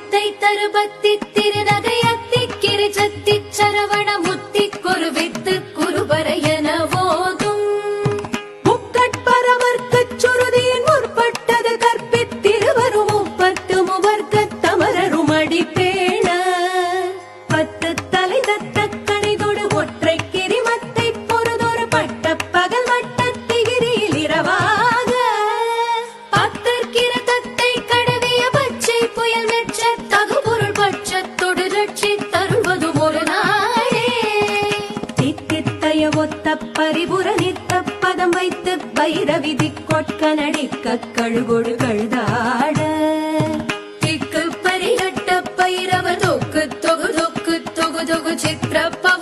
முத்தை தருபத்தி திருநகையத்தி கிரிச்சத்தி சரவண முத்தி குருவித்து குருபரையன போதும் முக்கட்பரவர்க்கச் சுருதியின் முற்பட்டது கற்பித்திருவரும் முப்பத்து முவர்க்கத் தமரரும் அடிப்பேண பத்து தலை தத்த கணிதொடு ஒற்றை கிரிமத்தை பொறுதொரு பட்ட பகல் வட்டத்திகிரியில் இரவாக பத்தற்கிற தத்தை கடவிய பச்சை புயல் மெச்ச தகுபொருள் பட்சத்தொடு ரட்சி தருவதும் ஒரு நாளே தித்தித்தைய ஒத்த பரிபுர நித்த பதம் வைத்து பைரவிதி கொட்க நடிக்க கழுகொடு கழுதாட திக்கு பரிகட்ட பைரவ தொக்கு தொகு தொகு தொகு தொகு சித்திரப்பா